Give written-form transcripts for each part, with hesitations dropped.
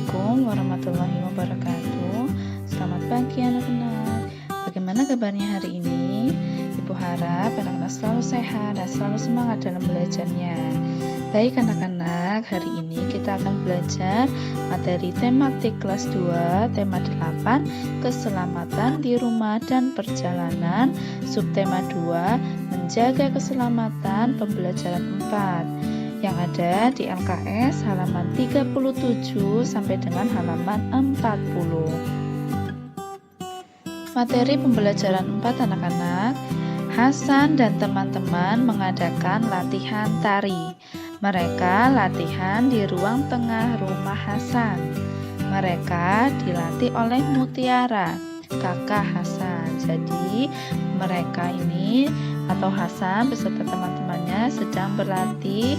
Assalamualaikum warahmatullahi wabarakatuh. Selamat pagi anak-anak. Bagaimana kabarnya hari ini? Ibu harap anak-anak selalu sehat dan selalu semangat dalam belajarnya. Baik anak-anak, hari ini kita akan belajar materi tematik kelas 2, tema 8, keselamatan di rumah dan perjalanan, subtema 2, menjaga keselamatan, pembelajaran 4. Yang ada di LKS halaman 37 sampai dengan halaman 40. Materi pembelajaran 4 anak-anak. Hasan dan teman-teman mengadakan latihan tari. Mereka latihan di ruang tengah rumah Hasan. Mereka dilatih oleh Mutiara, kakak Hasan. Jadi mereka ini atau Hasan beserta teman-temannya sedang berlatih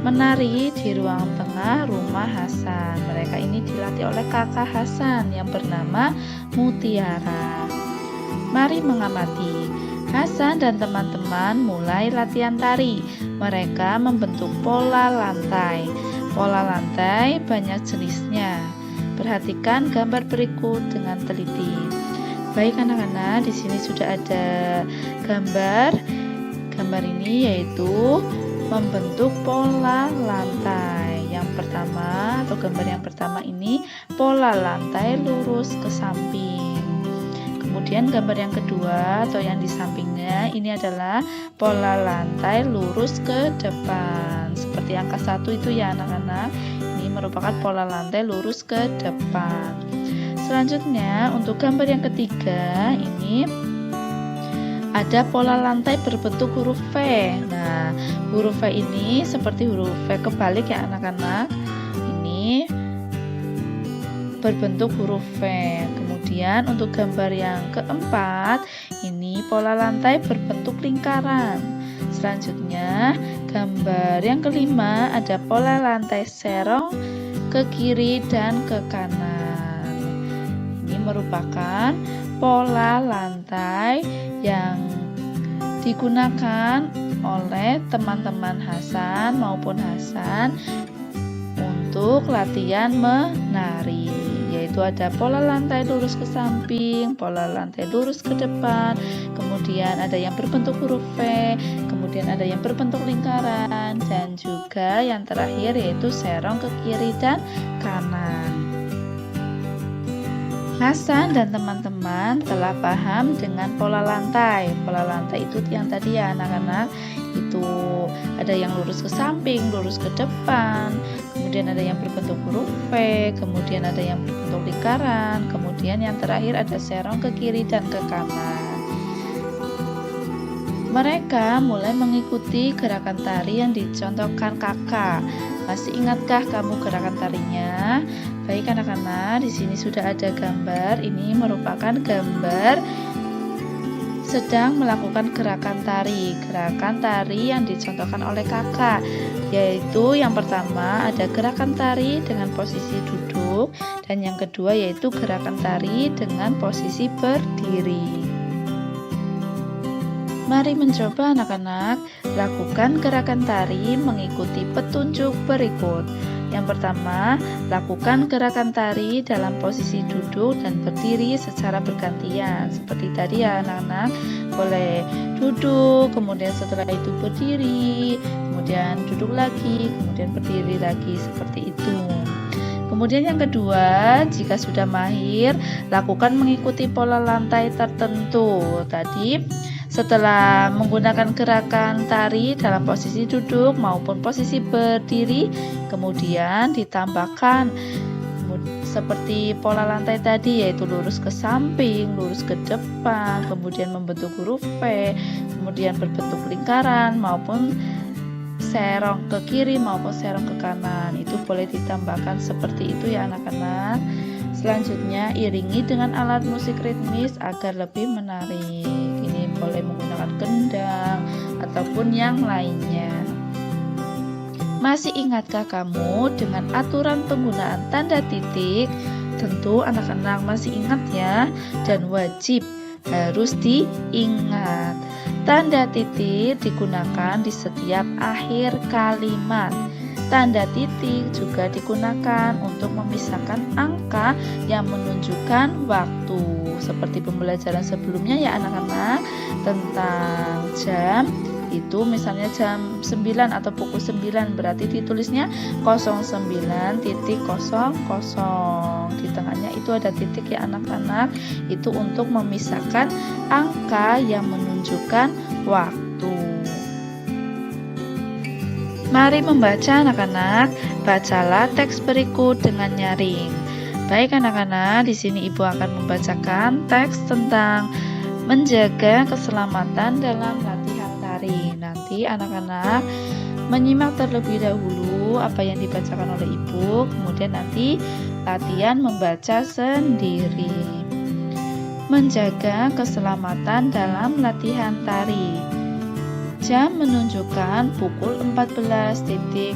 menari di ruang tengah rumah Hasan. Mereka ini dilatih oleh kakak Hasan yang bernama Mutiara. Mari mengamati. Hasan dan teman-teman mulai latihan tari. Mereka membentuk pola lantai. Pola lantai banyak jenisnya. Perhatikan gambar berikut dengan teliti. Baik anak-anak, di sini sudah ada gambar. Gambar ini yaitu membentuk pola lantai. Yang pertama atau gambar yang pertama ini pola lantai lurus ke samping. Kemudian gambar yang kedua atau yang di sampingnya ini adalah pola lantai lurus ke depan. Seperti angka 1 itu ya anak-anak. Ini merupakan pola lantai lurus ke depan. Selanjutnya untuk gambar yang ketiga ini ada pola lantai berbentuk huruf V. Nah, huruf V ini seperti huruf V kebalik ya anak-anak. Ini berbentuk huruf V. Kemudian untuk gambar yang keempat ini pola lantai berbentuk lingkaran. Selanjutnya gambar yang kelima ada pola lantai serong ke kiri dan ke kanan. Ini merupakan pola lantai yang digunakan oleh teman-teman Hasan maupun Hasan untuk latihan menari, yaitu ada pola lantai lurus ke samping, pola lantai lurus ke depan, kemudian ada yang berbentuk huruf V, kemudian ada yang berbentuk lingkaran, dan juga yang terakhir yaitu serong ke kiri dan kanan. Hasan dan teman-teman telah paham dengan pola lantai. Pola lantai itu yang tadi ya anak-anak, itu ada yang lurus ke samping, lurus ke depan, kemudian ada yang berbentuk huruf V, kemudian ada yang berbentuk lingkaran, kemudian yang terakhir ada serong ke kiri dan ke kanan. Mereka mulai mengikuti gerakan tari yang dicontohkan kakak. Masih ingatkah kamu gerakan tarinya? Baik anak-anak, di sini sudah ada gambar. Ini merupakan gambar sedang melakukan gerakan tari. Gerakan tari yang dicontohkan oleh kakak, yaitu yang pertama ada gerakan tari dengan posisi duduk, dan yang kedua yaitu gerakan tari dengan posisi berdiri. Mari mencoba anak-anak, lakukan gerakan tari mengikuti petunjuk berikut. Yang pertama, lakukan gerakan tari dalam posisi duduk dan berdiri secara bergantian. Seperti tadi ya anak-anak, boleh duduk, kemudian setelah itu berdiri, kemudian duduk lagi, kemudian berdiri lagi, seperti itu. Kemudian yang kedua, jika sudah mahir, lakukan mengikuti pola lantai tertentu. Tadi setelah menggunakan gerakan tari dalam posisi duduk maupun posisi berdiri, kemudian ditambahkan seperti pola lantai tadi, yaitu lurus ke samping, lurus ke depan, kemudian membentuk huruf V, kemudian berbentuk lingkaran maupun serong ke kiri maupun serong ke kanan. Itu boleh ditambahkan seperti itu ya anak-anak. Selanjutnya iringi dengan alat musik ritmis agar lebih menarik. Ini boleh menggunakan gendang ataupun yang lainnya. Masih ingatkah kamu dengan aturan penggunaan tanda titik? Tentu anak-anak masih ingat ya, dan wajib harus diingat. Tanda titik digunakan di setiap akhir kalimat. Tanda titik juga digunakan untuk memisahkan angka yang menunjukkan waktu. Seperti pembelajaran sebelumnya ya anak-anak, tentang jam itu misalnya jam 9 atau pukul 9, berarti ditulisnya 09.00. Di tengahnya itu ada titik ya anak-anak, itu untuk memisahkan angka yang menunjukkan waktu. Mari membaca anak-anak, bacalah teks berikut dengan nyaring. Baik anak-anak, di sini Ibu akan membacakan teks tentang menjaga keselamatan dalam latihan tari. Nanti anak-anak menyimak terlebih dahulu apa yang dibacakan oleh Ibu, kemudian nanti latihan membaca sendiri. Menjaga keselamatan dalam latihan tari. Jam menunjukkan pukul 14.00.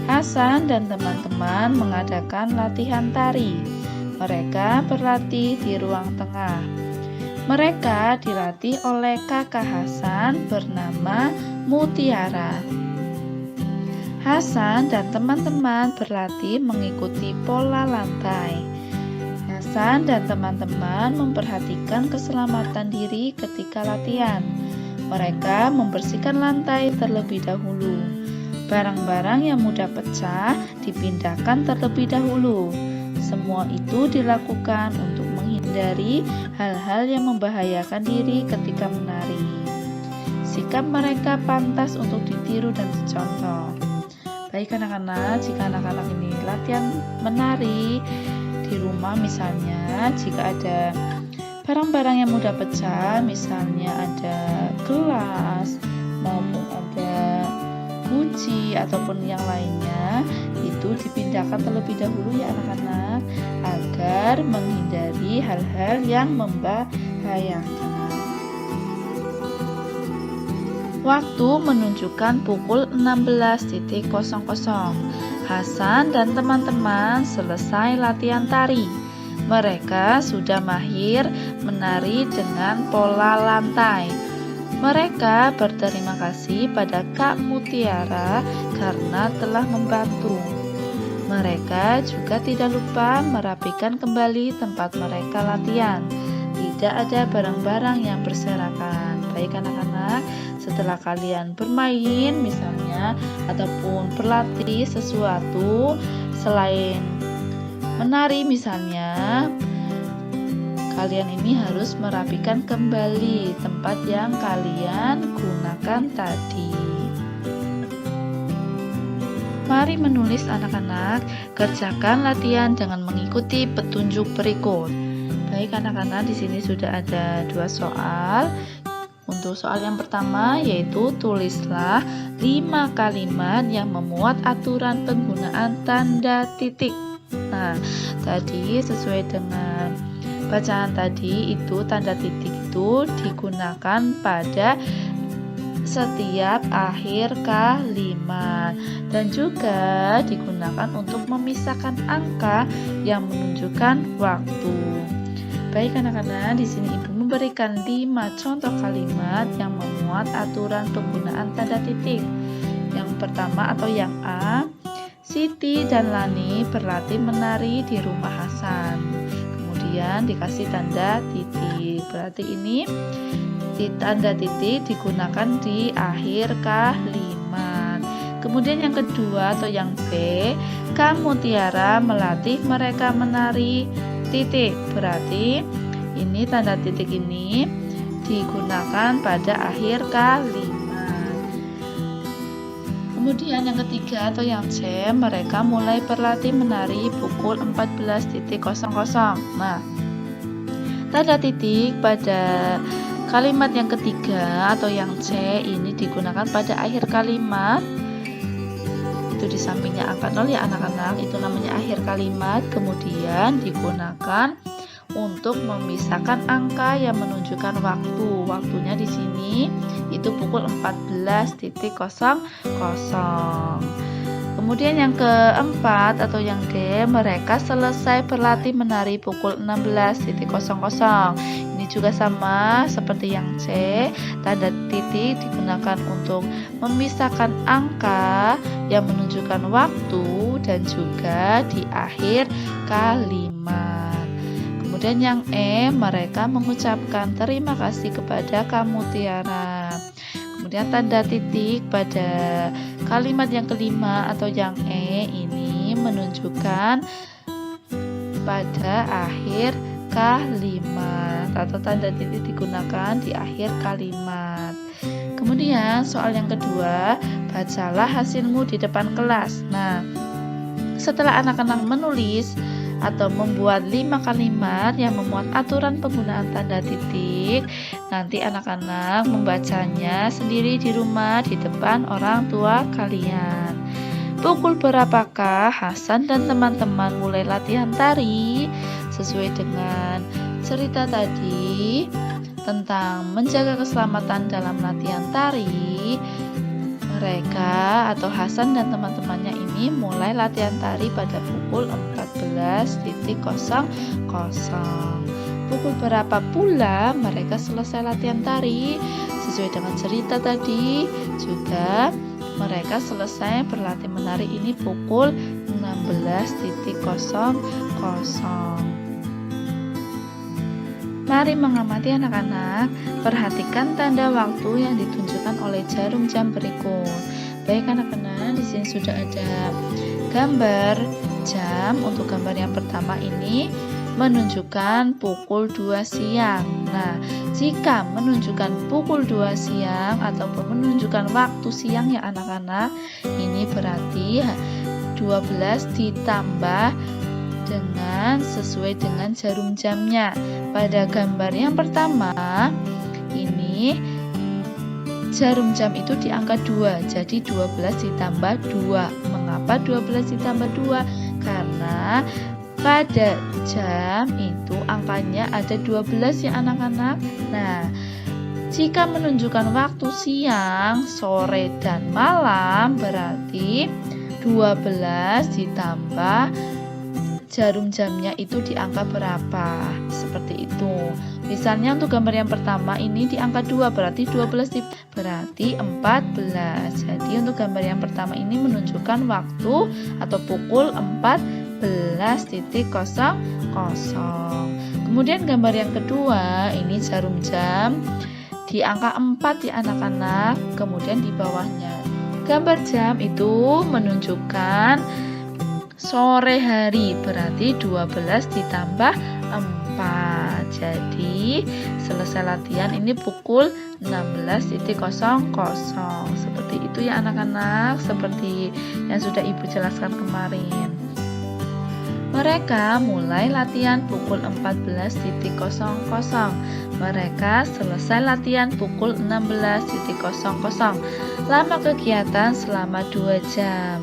Hasan dan teman-teman mengadakan latihan tari. Mereka berlatih di ruang tengah. Mereka dilatih oleh kakak Hasan bernama Mutiara. Hasan dan teman-teman berlatih mengikuti pola lantai. Hasan dan teman-teman memperhatikan keselamatan diri ketika latihan. Mereka membersihkan lantai terlebih dahulu. Barang-barang yang mudah pecah dipindahkan terlebih dahulu. Semua itu dilakukan untuk menghindari hal-hal yang membahayakan diri ketika menari. Sikap mereka pantas untuk ditiru dan dicontoh. Baik anak-anak, jika anak-anak ini latihan menari di rumah misalnya, jika ada barang-barang yang mudah pecah, misalnya ada gelas maupun ada guci ataupun yang lainnya, itu dipindahkan terlebih dahulu ya anak-anak, agar menghindari hal-hal yang membahayakan. Waktu menunjukkan pukul 16.00. Hasan dan teman-teman selesai latihan tari. Mereka sudah mahir menari dengan pola lantai. Mereka berterima kasih pada Kak Mutiara karena telah membantu. Mereka juga tidak lupa merapikan kembali tempat mereka latihan. Tidak ada barang-barang yang berserakan. Baik anak-anak, setelah kalian bermain misalnya ataupun berlatih sesuatu selain menari misalnya, kalian ini harus merapikan kembali tempat yang kalian gunakan tadi. Mari menulis anak-anak, kerjakan latihan dengan mengikuti petunjuk berikut. Baik anak-anak, di sini sudah ada 2 soal. Untuk soal yang pertama yaitu tulislah 5 kalimat yang memuat aturan penggunaan tanda titik. Nah, tadi sesuai dengan bacaan tadi itu tanda titik itu digunakan pada setiap akhir kalimat dan juga digunakan untuk memisahkan angka yang menunjukkan waktu. Baik anak-anak, di sini Ibu memberikan 5 contoh kalimat yang memuat aturan penggunaan tanda titik. Yang pertama atau yang A, Siti dan Lani berlatih menari di rumah Hasan. Kemudian dikasih tanda titik. Berarti ini tanda titik digunakan di akhir kalimat. Kemudian yang kedua atau yang B, Kak Mutiara melatih mereka menari titik. Berarti ini tanda titik ini digunakan pada akhir kalimat. Kemudian yang ketiga atau yang C, mereka mulai berlatih menari pukul 14.00. Nah, tanda titik pada kalimat yang ketiga atau yang C ini digunakan pada akhir kalimat. Itu di sampingnya angka 0 ya anak-anak, itu namanya akhir kalimat. Kemudian digunakan untuk memisahkan angka yang menunjukkan waktu. Waktunya di sini itu pukul 14.00. Kemudian yang keempat atau yang D, mereka selesai berlatih menari pukul 16.00. Ini juga sama seperti yang C, tanda titik digunakan untuk memisahkan angka yang menunjukkan waktu dan juga di akhir kalimat. Kemudian yang E, mereka mengucapkan terima kasih kepada kamu Tiara. Kemudian tanda titik pada kalimat yang kelima atau yang E ini menunjukkan pada akhir kalimat atau tanda titik digunakan di akhir kalimat. Kemudian soal yang kedua, bacalah hasilmu di depan kelas. Nah, setelah anak-anak menulis atau membuat 5 kalimat yang memuat aturan penggunaan tanda titik, nanti anak-anak membacanya sendiri di rumah di depan orang tua kalian. Pukul berapakah Hasan dan teman-teman mulai latihan tari? Sesuai dengan cerita tadi tentang menjaga keselamatan dalam latihan tari, mereka atau Hasan dan teman-temannya ini mulai latihan tari pada pukul 14.00. Pukul berapa pula mereka selesai latihan tari? Sesuai dengan cerita tadi, juga mereka selesai berlatih menari ini pukul 16.00. Mari mengamati anak-anak, perhatikan tanda waktu yang ditunjukkan oleh jarum jam berikut. Baik anak-anak, di sini sudah ada gambar jam. Untuk gambar yang pertama ini menunjukkan pukul 2 siang. Nah, jika menunjukkan pukul 2 siang ataupun menunjukkan waktu siang ya anak-anak, ini berarti 12 ditambah dengan sesuai dengan jarum jamnya. Pada gambar yang pertama ini jarum jam itu di angka 2, jadi 12 ditambah 2. Mengapa 12 ditambah 2? Karena pada jam itu angkanya ada 12 ya anak-anak. Nah, jika menunjukkan waktu siang, sore, dan malam berarti 12 ditambah jarum jamnya itu di angka berapa, seperti itu. Misalnya untuk gambar yang pertama ini di angka 2, berarti 12 berarti 14. Jadi untuk gambar yang pertama ini menunjukkan waktu atau pukul 14.00. Kemudian gambar yang kedua ini jarum jam di angka 4 di anak-anak. Kemudian di bawahnya gambar jam itu menunjukkan sore hari, berarti 12 ditambah 4. Jadi selesai latihan ini pukul 16.00. Seperti itu ya anak-anak, seperti yang sudah Ibu jelaskan kemarin. Mereka mulai latihan pukul 14.00. Mereka selesai latihan pukul 16.00. Lama kegiatan selama 2 jam.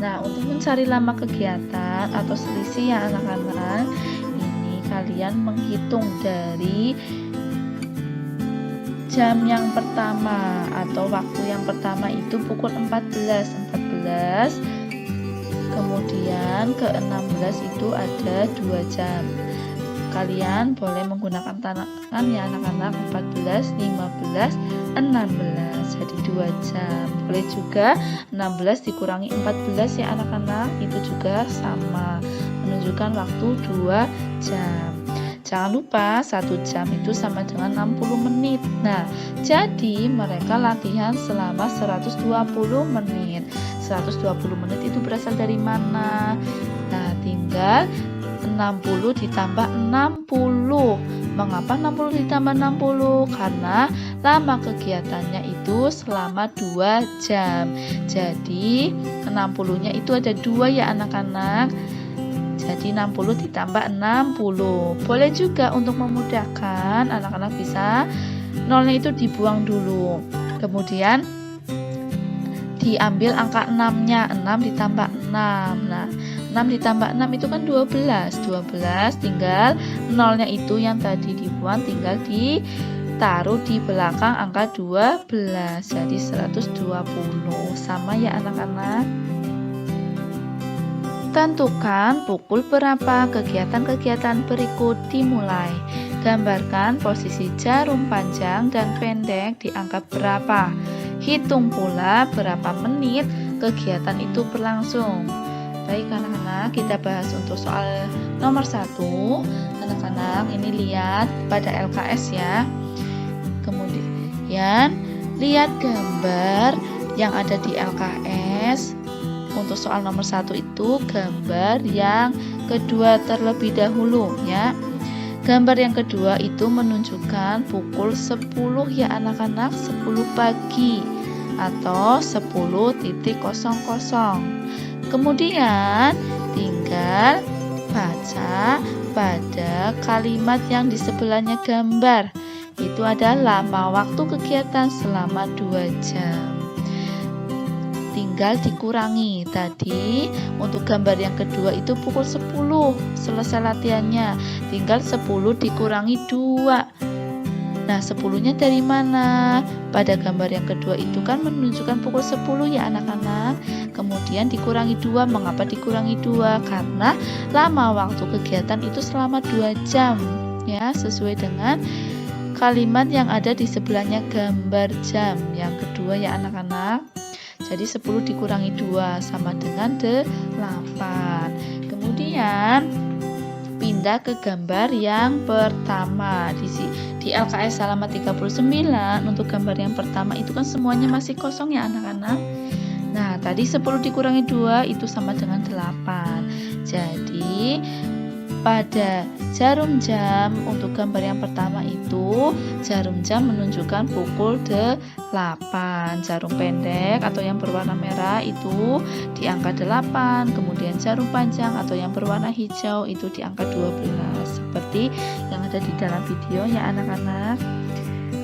Nah, untuk mencari lama kegiatan atau selisih ya anak-anak, ini kalian menghitung dari jam yang pertama atau waktu yang pertama itu pukul 14. Kemudian ke 16 itu ada 2 jam. Kalian boleh menggunakan tangan ya anak-anak, 14, 15, 16, jadi 2 jam. Boleh juga 16 dikurangi 14 ya anak-anak, itu juga sama, menunjukkan waktu 2 jam. Jangan lupa 1 jam itu sama dengan 60 menit. Nah, jadi mereka latihan selama 120 menit. 120 menit itu berasal dari mana? Nah, tinggal 60 ditambah 60. Mengapa 60 ditambah 60? Karena lama kegiatannya itu selama 2 jam. Jadi 60-nya itu ada 2 ya anak-anak. Jadi 60 ditambah 60. Boleh juga untuk memudahkan, anak-anak bisa nolnya itu dibuang dulu. Kemudian diambil angka 6-nya, 6 ditambah 6. Nah, 6 ditambah 6 itu kan 12. 12 tinggal nolnya itu yang tadi dibuang tinggal ditaruh di belakang angka 12. Jadi 120. Sama ya anak-anak. Tentukan pukul berapa kegiatan-kegiatan berikut dimulai. Gambarkan posisi jarum panjang dan pendek di angka berapa. Hitung pula berapa menit kegiatan itu berlangsung. Baik anak-anak, kita bahas untuk soal nomor 1. Anak-anak ini lihat pada LKS ya. Kemudian lihat gambar yang ada di LKS. Untuk soal nomor 1 itu gambar yang kedua terlebih dahulu ya. Gambar yang kedua itu menunjukkan pukul 10 ya anak-anak, 10 pagi atau 10.00. Kemudian tinggal baca pada kalimat yang di sebelahnya gambar. Itu adalah lama waktu kegiatan selama 2 jam. Tinggal dikurangi. Tadi untuk gambar yang kedua itu pukul 10 selesai latihannya. Tinggal 10 dikurangi 2. Nah 10-nya dari mana? Pada gambar yang kedua itu kan menunjukkan pukul 10 ya anak-anak. Kemudian dikurangi 2. Mengapa dikurangi 2? Karena lama waktu kegiatan itu selama 2 jam ya, sesuai dengan kalimat yang ada di sebelahnya gambar jam yang kedua ya anak-anak. Jadi 10 dikurangi 2 sama dengan 8. Kemudian pindah ke gambar yang pertama. Di LKS halaman 39 untuk gambar yang pertama itu kan semuanya masih kosong ya anak-anak. Nah, tadi 10 dikurangi 2 itu sama dengan 8. Jadi pada jarum jam untuk gambar yang pertama itu jarum jam menunjukkan pukul 8. Jarum pendek atau yang berwarna merah itu di angka 8. Kemudian jarum panjang atau yang berwarna hijau itu di angka 12. Seperti yang ada di dalam video ya anak-anak.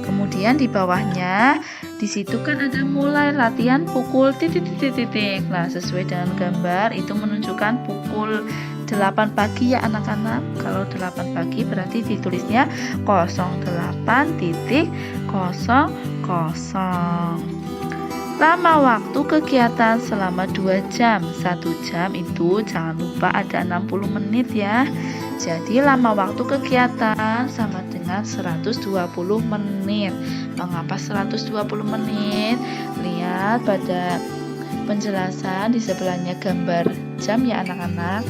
Kemudian di bawahnya di situ kan ada mulai latihan pukul titik. Nah, sesuai dengan gambar itu menunjukkan pukul 8 pagi ya anak-anak. Kalau 8 pagi berarti ditulisnya 08.00. Lama waktu kegiatan selama 2 jam. 1 jam itu jangan lupa ada 60 menit ya. Jadi lama waktu kegiatan sama dengan 120 menit. Mengapa 120 menit? Lihat pada penjelasan di sebelahnya gambar jam ya anak-anak.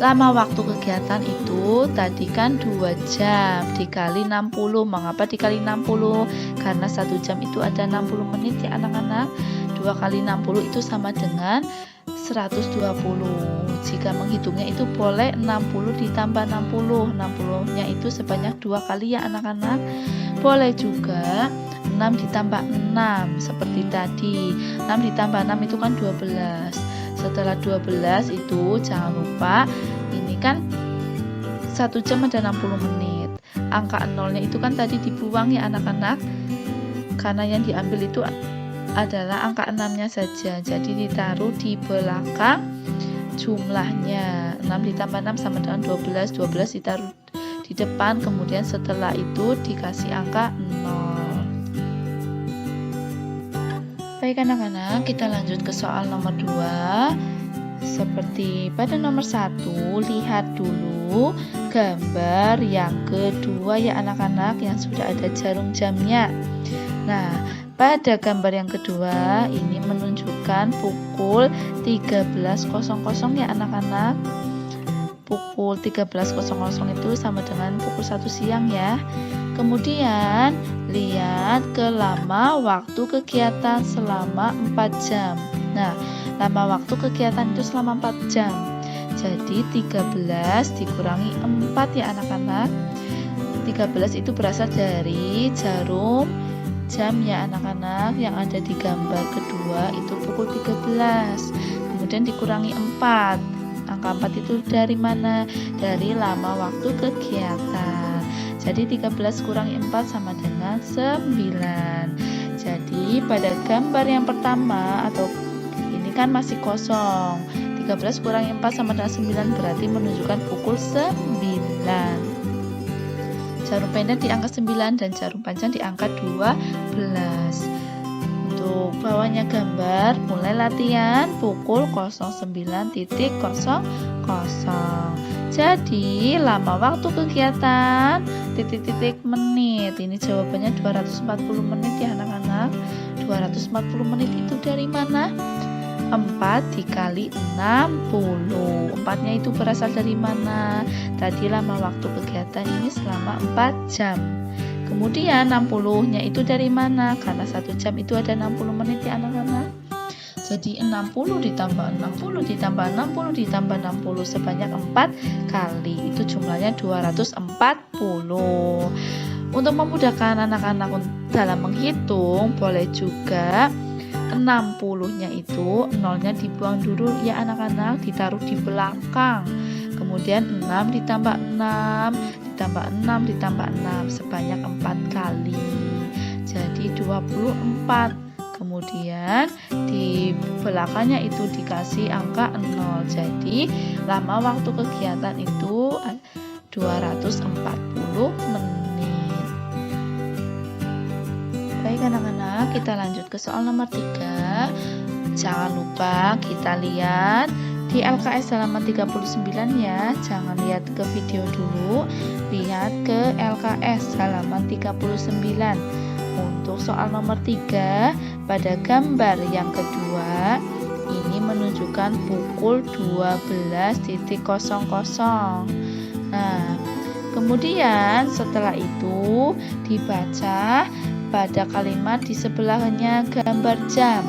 Lama waktu kegiatan itu tadi kan 2 jam dikali 60. Mengapa dikali 60? Karena 1 jam itu ada 60 menit ya anak-anak. 2 kali 60 itu sama dengan 120. Jika menghitungnya itu boleh 60 ditambah 60. 60-nya itu sebanyak 2 kali ya anak-anak. Boleh juga 6 ditambah 6 seperti tadi. 6 ditambah 6 itu kan 12. Setelah 12 itu jangan lupa ini kan 1 jam ada 60 menit. Angka 0-nya itu kan tadi dibuang ya anak-anak. Karena yang diambil itu adalah angka 6-nya saja. Jadi ditaruh di belakang jumlahnya. 6 ditambah 6 sama dengan 12. 12 ditaruh di depan. Kemudian setelah itu dikasih angka 0. Baik anak-anak, kita lanjut ke soal nomor 2. Seperti pada nomor 1, lihat dulu gambar yang kedua ya anak-anak yang sudah ada jarum jamnya. Nah, pada gambar yang kedua ini menunjukkan pukul 13.00 ya anak-anak. Pukul 13.00 itu sama dengan pukul 1 siang ya. Kemudian lihat ke lama waktu kegiatan selama 4 jam. Nah, lama waktu kegiatan itu selama 4 jam. Jadi 13 dikurangi 4 ya anak-anak. 13 itu berasal dari jarum jam ya anak-anak yang ada di gambar kedua itu pukul 13. Kemudian dikurangi 4. Angka 4 itu dari mana? Dari lama waktu kegiatan. Jadi 13 kurangi 4 sama dengan 9. Jadi pada gambar yang pertama atau ini kan masih kosong. 13 kurangi 4 sama dengan 9 berarti menunjukkan pukul 9. Jarum pendek di angka 9 dan jarum panjang di angka 12. Untuk Untuk bawahnya gambar, mulai latihan pukul 09.00. Jadi, lama waktu kegiatan titik-titik menit. Ini jawabannya 240 menit ya anak-anak. 240 menit itu dari mana? 4 dikali 60. 4-nya itu berasal dari mana? Tadi lama waktu kegiatan ini selama 4 jam. Kemudian 60-nya itu dari mana? Karena 1 jam itu ada 60 menit ya anak-anak. Jadi 60 ditambah 60 ditambah 60 ditambah 60 sebanyak 4 kali. Itu jumlahnya 240. Untuk memudahkan anak-anak dalam menghitung, boleh juga 60-nya itu nolnya dibuang dulu ya anak-anak, ditaruh di belakang. Kemudian 6 ditambah 6 ditambah 6 ditambah 6 sebanyak 4 kali. Jadi 24. Kemudian di belakangnya itu dikasih angka 0. Jadi lama waktu kegiatan itu 240 menit. Baik anak-anak, kita lanjut ke soal nomor 3. Jangan lupa kita lihat di LKS halaman 39 ya. Jangan lihat ke video dulu, lihat ke LKS halaman 39. Untuk soal nomor 3, pada gambar yang kedua ini menunjukkan pukul 12.00. Nah, kemudian setelah itu dibaca pada kalimat di sebelahnya gambar jam.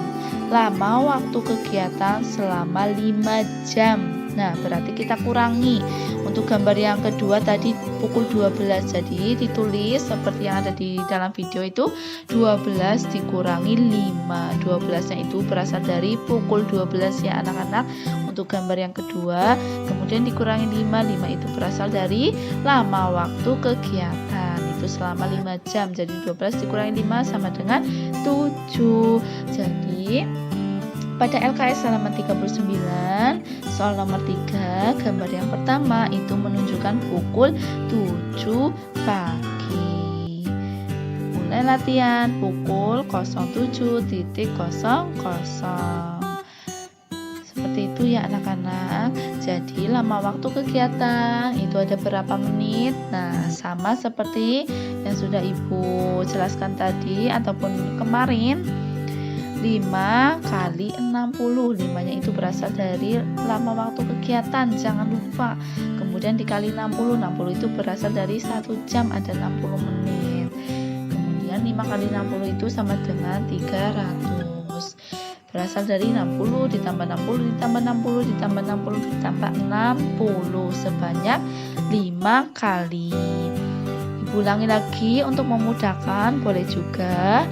Lama waktu kegiatan selama 5 jam. Nah, berarti kita kurangi. Untuk gambar yang kedua tadi pukul 12. Jadi ditulis seperti yang ada di dalam video itu 12 dikurangi 5. 12-nya itu berasal dari pukul 12 ya anak-anak. Untuk gambar yang kedua, kemudian dikurangi 5. 5 itu berasal dari lama waktu kegiatan. Itu selama 5 jam. Jadi 12 dikurangi 5 sama dengan 7. Jadi pada LKS halaman 39, soal nomor 3, gambar yang pertama itu menunjukkan pukul 7 pagi. Mulai latihan pukul 07.00. Seperti itu ya anak-anak. Jadi lama waktu kegiatan itu ada berapa menit? Nah, sama seperti yang sudah Ibu jelaskan tadi ataupun kemarin. 5 kali 60. 5-nya itu berasal dari lama waktu kegiatan, jangan lupa. Kemudian dikali 60. 60 itu berasal dari 1 jam, ada 60 menit. Kemudian 5 kali 60 itu sama dengan 300. Berasal dari 60 ditambah 60 ditambah 60 ditambah 60 ditambah 60 sebanyak 5 kali. Ibu ulangi lagi untuk memudahkan, boleh juga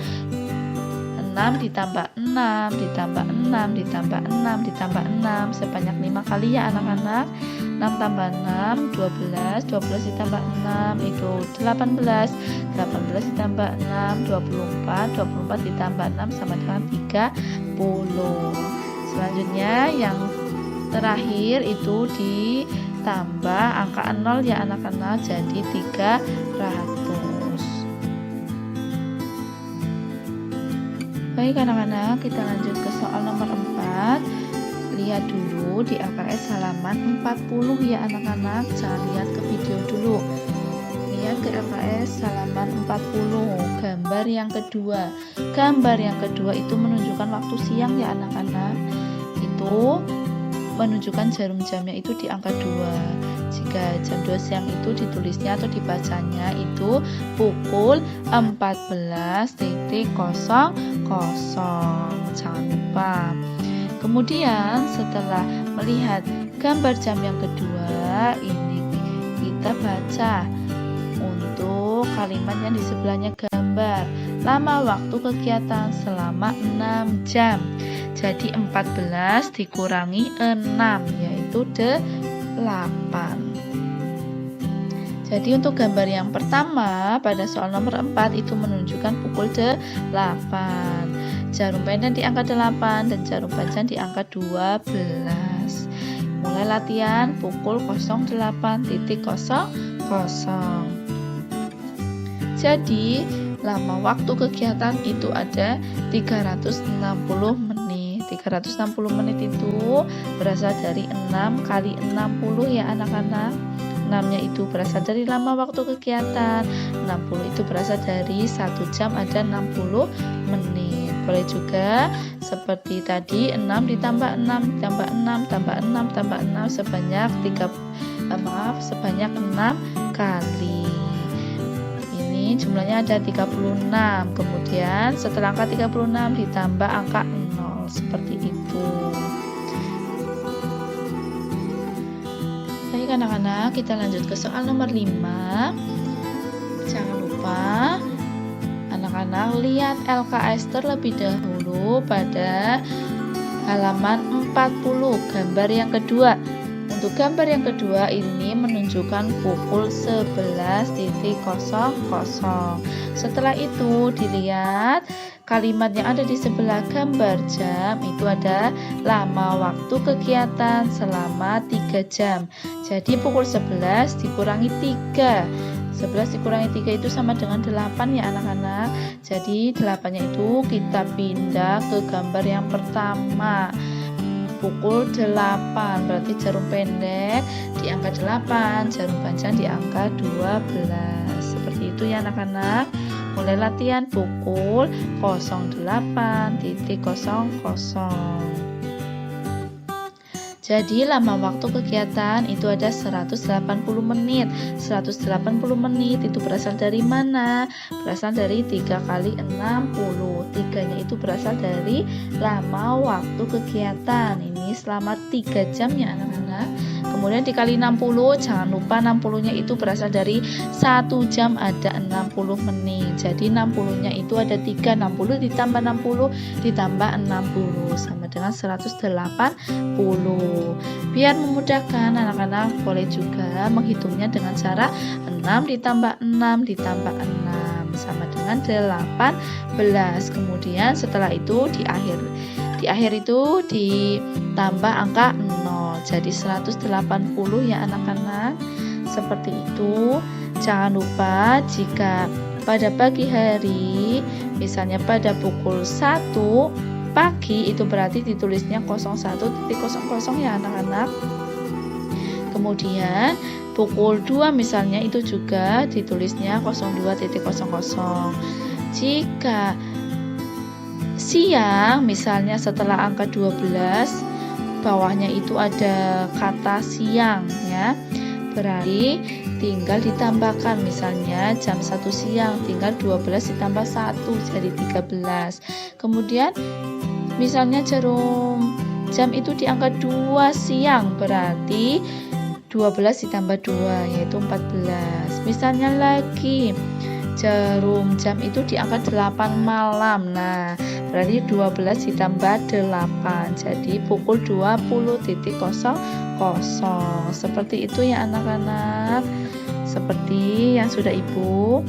6 ditambah 6 ditambah 6 ditambah 6 ditambah 6 sebanyak 5 kali ya anak-anak. 6 tambah 6 12, 12 ditambah 6 itu 18, 18 ditambah 6 24, 24 ditambah 6 sama dengan 30. Selanjutnya yang terakhir itu ditambah angka 0 ya anak-anak, jadi 300. Baik anak-anak, kita lanjut ke soal nomor 4. Lihat dulu di LKS halaman 40 ya anak-anak. Jangan lihat ke video dulu. Lihat ke LKS halaman 40. Gambar yang kedua. Gambar yang kedua itu menunjukkan waktu siang ya anak-anak. Itu menunjukkan jarum jamnya itu di angka 2. Jika jam 2 siang itu ditulisnya atau dibacanya itu pukul 14.00. Jangan lupa. Kemudian setelah melihat gambar jam yang kedua, ini kita baca untuk kalimat yang di sebelahnya gambar. Lama waktu kegiatan selama 6 jam. Jadi 14 dikurangi 6 yaitu 8. Jadi untuk gambar yang pertama pada soal nomor 4 itu menunjukkan pukul 8. Jarum pendek di angka 8 dan jarum panjang di angka 12. Mulai latihan pukul 08.00. Jadi lama waktu kegiatan itu ada 360 menit. 360 menit itu berasal dari 6 kali 60 ya anak-anak. 6-nya itu berasal dari lama waktu kegiatan, 60 itu berasal dari 1 jam ada 60 menit. Boleh juga seperti tadi 6 ditambah 6 ditambah 6 tambah 6 tambah 6 sebanyak 6 kali. Ini jumlahnya ada 36. Kemudian setelah angka 36 ditambah angka 0 seperti itu. Baik anak-anak, kita lanjut ke soal nomor 5. Jangan lupa anak-anak lihat LKS terlebih dahulu pada halaman 40, gambar yang kedua. Untuk gambar yang kedua ini menunjukkan pukul 11.00. Setelah itu dilihat kalimat yang ada di sebelah gambar jam itu ada lama waktu kegiatan selama 3 jam. Jadi pukul 11 dikurangi 3. 11 dikurangi 3 itu sama dengan 8 ya anak-anak. Jadi 8-nya itu kita pindah ke gambar yang pertama. Pukul 8 berarti jarum pendek di angka 8, jarum panjang di angka 12. Seperti itu ya anak-anak. Mulai latihan pukul 08.00. Jadi lama waktu kegiatan itu ada 180 menit. 180 menit itu berasal dari mana? Berasal dari 3 kali 60. 3-nya itu berasal dari lama waktu kegiatan. Ini selama 3 jam ya anak-anak. Kemudian dikali 60, jangan lupa 60-nya itu berasal dari 1 jam ada 60 menit. Jadi 60-nya itu ada 3, 60 ditambah 60 ditambah 60 sama dengan 180. Biar memudahkan anak-anak boleh juga menghitungnya dengan cara 6 ditambah 6 ditambah 6 sama dengan 18. Kemudian setelah itu di akhir itu ditambah angka 0. Jadi 180 ya anak-anak. Seperti itu. Jangan lupa jika pada pagi hari, misalnya pada pukul 1 pagi, itu berarti ditulisnya 01.00 ya anak-anak. Kemudian pukul 2 misalnya itu juga ditulisnya 02.00. Jika siang misalnya setelah angka 12 bawahnya itu ada kata siang ya, berarti tinggal ditambahkan misalnya jam 1 siang tinggal 12 ditambah 1 jadi 13. Kemudian misalnya jarum jam itu di angka 2 siang berarti 12 ditambah 2 yaitu 14. Misalnya lagi jarum jam itu di angka 8 malam. Nah, berarti 12 ditambah 8 jadi pukul 20.00. Seperti itu ya anak-anak. Seperti yang sudah Ibu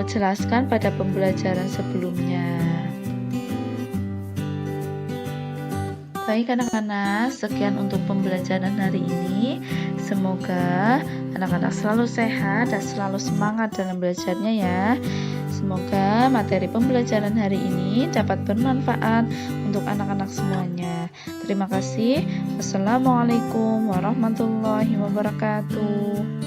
jelaskan pada pembelajaran sebelumnya. Baik anak-anak, sekian untuk pembelajaran hari ini. Semoga anak-anak selalu sehat dan selalu semangat dalam belajarnya ya. Semoga materi pembelajaran hari ini dapat bermanfaat untuk anak-anak semuanya. Terima kasih. Wassalamualaikum warahmatullahi wabarakatuh.